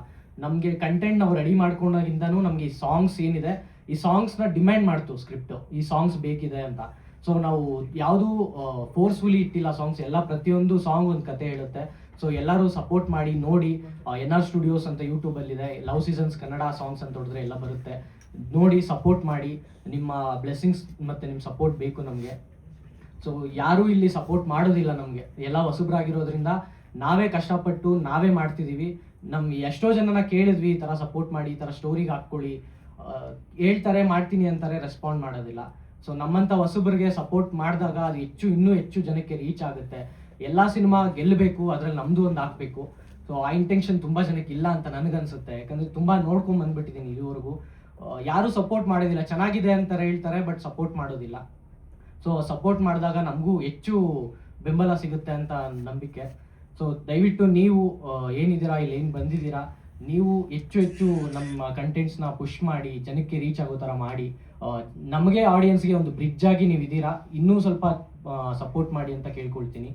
ನಮಗೆ ಕಂಟೆಂಟ್ ನಾವು ರೆಡಿ ಮಾಡ್ಕೊಂಡಾಗಿಂದನೂ ನಮಗೆ ಈ ಸಾಂಗ್ಸ್ ಏನಿದೆ ಈ ಸಾಂಗ್ಸ್ನ ಡಿಮ್ಯಾಂಡ್ ಮಾಡ್ತು ಸ್ಕ್ರಿಪ್ಟು, ಈ ಸಾಂಗ್ಸ್ ಬೇಕಿದೆ ಅಂತ. ಸೊ ನಾವು ಯಾವುದೂ ಫೋರ್ಸ್ಫುಲಿ ಇಟ್ಟಿಲ್ಲ ಸಾಂಗ್ಸ್, ಎಲ್ಲ ಪ್ರತಿಯೊಂದು ಸಾಂಗ್ ಒಂದು ಕತೆ ಹೇಳುತ್ತೆ. ಸೊ ಎಲ್ಲರೂ ಸಪೋರ್ಟ್ ಮಾಡಿ ನೋಡಿ. NR ಸ್ಟುಡಿಯೋಸ್ ಅಂತ ಯೂಟ್ಯೂಬಲ್ಲಿದೆ, ಲವ್ ಸೀಸನ್ಸ್ ಕನ್ನಡ ಸಾಂಗ್ಸ್ ಅಂತ ಹೊಡೆದ್ರೆ ಎಲ್ಲ ಬರುತ್ತೆ. ನೋಡಿ ಸಪೋರ್ಟ್ ಮಾಡಿ. ನಿಮ್ಮ ಬ್ಲೆಸ್ಸಿಂಗ್ಸ್ ಮತ್ತು ನಿಮ್ಮ ಸಪೋರ್ಟ್ ಬೇಕು ನಮಗೆ. ಸೊ ಯಾರೂ ಇಲ್ಲಿ ಸಪೋರ್ಟ್ ಮಾಡೋದಿಲ್ಲ ನಮಗೆ, ಎಲ್ಲ ಹೊಸಬ್ರಾಗಿರೋದ್ರಿಂದ ನಾವೇ ಕಷ್ಟಪಟ್ಟು ನಾವೇ ಮಾಡ್ತಿದ್ದೀವಿ. ನಮ್ಗೆ ಎಷ್ಟೋ ಜನನ ಕೇಳಿದ್ವಿ ಈ ಥರ ಸಪೋರ್ಟ್ ಮಾಡಿ, ಈ ಥರ ಸ್ಟೋರಿಗೆ ಹಾಕ್ಕೊಳ್ಳಿ, ಹೇಳ್ತಾರೆ ಮಾಡ್ತೀನಿ ಅಂತಾರೆ, ರೆಸ್ಪಾಂಡ್ ಮಾಡೋದಿಲ್ಲ. ಸೊ ನಮ್ಮಂಥ ಹೊಸಬ್ರಿಗೆ ಸಪೋರ್ಟ್ ಮಾಡಿದಾಗ ಅದು ಇನ್ನೂ ಹೆಚ್ಚು ಜನಕ್ಕೆ ರೀಚ್ ಆಗುತ್ತೆ. ಎಲ್ಲ ಸಿನಿಮಾ ಗೆಲ್ಲಬೇಕು, ಅದರಲ್ಲಿ ನಮ್ಮದು ಒಂದು ಹಾಕಬೇಕು. ಸೊ ಆ ಇಂಟೆನ್ಷನ್ ತುಂಬ ಜನಕ್ಕೆ ಇಲ್ಲ ಅಂತ ನನಗನ್ಸುತ್ತೆ. ಯಾಕಂದರೆ ತುಂಬ ನೋಡ್ಕೊಂಡು ಬಂದ್ಬಿಟ್ಟಿದ್ದೀನಿ ಇದುವರೆಗೂ. ಯಾರೂ ಸಪೋರ್ಟ್ ಮಾಡೋದಿಲ್ಲ, ಚೆನ್ನಾಗಿದೆ ಅಂತಾರೆ ಹೇಳ್ತಾರೆ, ಬಟ್ ಸಪೋರ್ಟ್ ಮಾಡೋದಿಲ್ಲ. ಸೊ ಸಪೋರ್ಟ್ ಮಾಡಿದಾಗ ನಮಗೂ ಹೆಚ್ಚು ಬೆಂಬಲ ಸಿಗುತ್ತೆ ಅಂತ ನಂಬಿಕೆ. ಸೊ ದಯವಿಟ್ಟು ನೀವು ಏನಿದ್ದೀರಾ, ಇಲ್ಲಿ ಏನು ಬಂದಿದ್ದೀರಾ, ನೀವು ಹೆಚ್ಚು ನಮ್ಮ ಕಂಟೆಂಟ್ಸ್ನ ಪುಷ್ ಮಾಡಿ ಜನಕ್ಕೆ ರೀಚ್ ಆಗೋ ಥರ ಮಾಡಿ. ನಮಗೆ ಆಡಿಯನ್ಸ್ಗೆ ಒಂದು ಬ್ರಿಡ್ಜ್ ಆಗಿ ನೀವು ಇದ್ದೀರಾ, ಇನ್ನೂ ಸ್ವಲ್ಪ ಸಪೋರ್ಟ್ ಮಾಡಿ ಅಂತ ಕೇಳ್ಕೊಳ್ತೀನಿ.